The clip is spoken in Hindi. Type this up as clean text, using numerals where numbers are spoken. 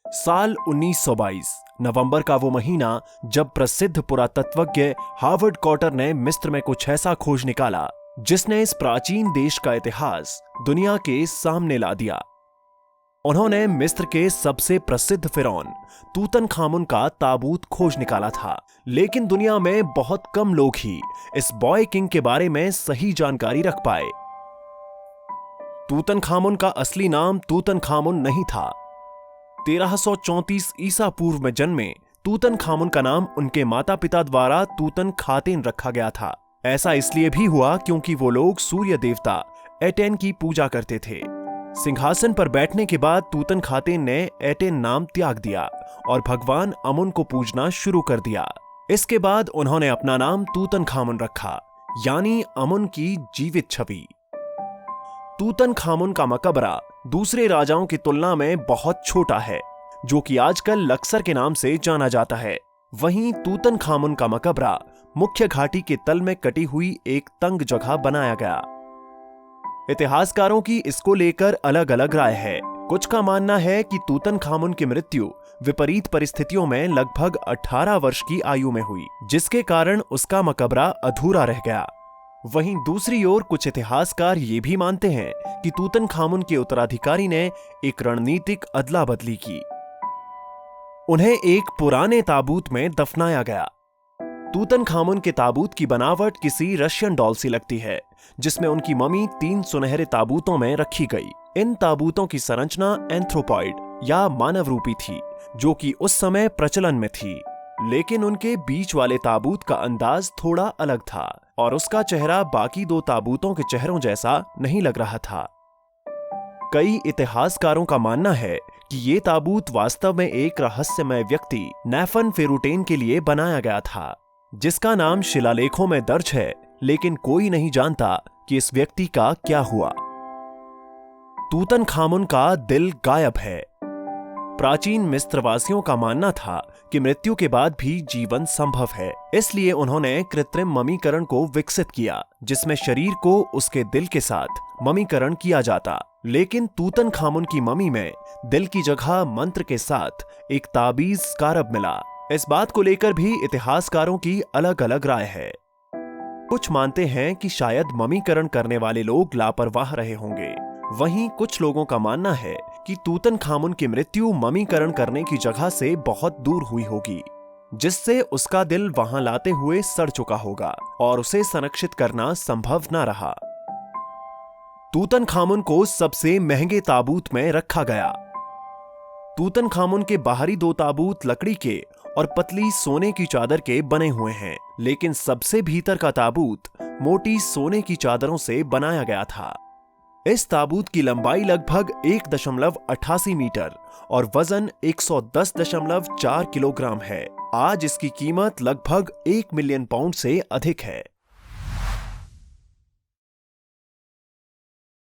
साल 1922 नवंबर का वो महीना जब प्रसिद्ध पुरातत्वज्ञ हार्वर्ड कॉटर ने मिस्र में कुछ ऐसा खोज निकाला जिसने इस प्राचीन देश का इतिहास दुनिया के सामने ला दिया। उन्होंने मिस्र के सबसे प्रसिद्ध फिरौन तूतनखामुन का ताबूत खोज निकाला था, लेकिन दुनिया में बहुत कम लोग ही इस बॉय किंग के बारे में सही जानकारी रख पाए। तूतनखामुन का असली नाम तूतनखामुन नहीं था। 1334 ईसा पूर्व में जन्मे तूतनखामुन का नाम उनके माता पिता द्वारा तूतनखातेन रखा गया था। ऐसा इसलिए भी हुआ क्योंकि वो लोग सूर्य देवता एटेन की पूजा करते थे। सिंहासन पर बैठने के बाद तूतनखातेन ने एटेन नाम त्याग दिया और भगवान अमुन को पूजना शुरू कर दिया। इसके बाद उन्होंने अपना नाम तूतनखामुन रखा, यानी अमुन की जीवित छवि। तूतनखामुन का मकबरा दूसरे राजाओं की तुलना में बहुत छोटा है, जो कि आजकल लक्सर के नाम से जाना जाता है। वहीं तूतनखामुन का मकबरा मुख्य घाटी के तल में कटी हुई एक तंग जगह बनाया गया। इतिहासकारों की इसको लेकर अलग अलग राय है। कुछ का मानना है कि तूतनखामुन की मृत्यु विपरीत परिस्थितियों में लगभग 18 वर्ष की आयु में हुई, जिसके कारण उसका मकबरा अधूरा रह गया। वहीं दूसरी ओर कुछ इतिहासकार ये भी मानते हैं कि तूतनखामुन के उत्तराधिकारी ने एक रणनीतिक अदला बदली की। उन्हें एक पुराने ताबूत में दफनाया गया। तूतनखामुन के ताबूत की बनावट किसी रशियन डॉल सी लगती है, जिसमें उनकी ममी 3 सुनहरे ताबूतों में रखी गई। इन ताबूतों की संरचना एंथ्रोपॉइड या मानव रूपी थी, जो कि उस समय प्रचलन में थी, लेकिन उनके बीच वाले ताबूत का अंदाज थोड़ा अलग था और उसका चेहरा बाकी 2 ताबूतों के चेहरों जैसा नहीं लग रहा था। कई इतिहासकारों का मानना है कि ये ताबूत वास्तव में एक रहस्यमय व्यक्ति नेफन फेरुटेन के लिए बनाया गया था, जिसका नाम शिलालेखों में दर्ज है, लेकिन कोई नहीं जानता कि इस व्यक्ति का क्या हुआ। तूतनखामुन का दिल गायब है। प्राचीन मिस्रवासियों का मानना था कि मृत्यु के बाद भी जीवन संभव है, इसलिए उन्होंने कृत्रिम ममीकरण को विकसित किया, जिसमें शरीर को उसके दिल के साथ ममीकरण किया जाता। लेकिन तूतनखामुन की ममी में दिल की जगह मंत्र के साथ एक ताबीज स्कारब मिला। इस बात को लेकर भी इतिहासकारों की अलग अलग राय है। कुछ मानते हैं कि शायद ममीकरण करने वाले लोग लापरवाह रहे होंगे। वहीं कुछ लोगों का मानना है कि तूतनखामुन की मृत्यु ममीकरण करने की जगह से बहुत दूर हुई होगी, जिससे उसका दिल वहां लाते हुए सड़ चुका होगा और उसे संरक्षित करना संभव न रहा। तूतनखामुन को सबसे महंगे ताबूत में रखा गया। तूतनखामुन के बाहरी 2 ताबूत लकड़ी के और पतली सोने की चादर के बने हुए हैं, लेकिन सबसे भीतर का ताबूत मोटी सोने की चादरों से बनाया गया था। इस ताबूत की लंबाई लगभग 1.88 मीटर और वजन 110.4 किलोग्राम है। आज इसकी कीमत लगभग 1 मिलियन पाउंड से अधिक है।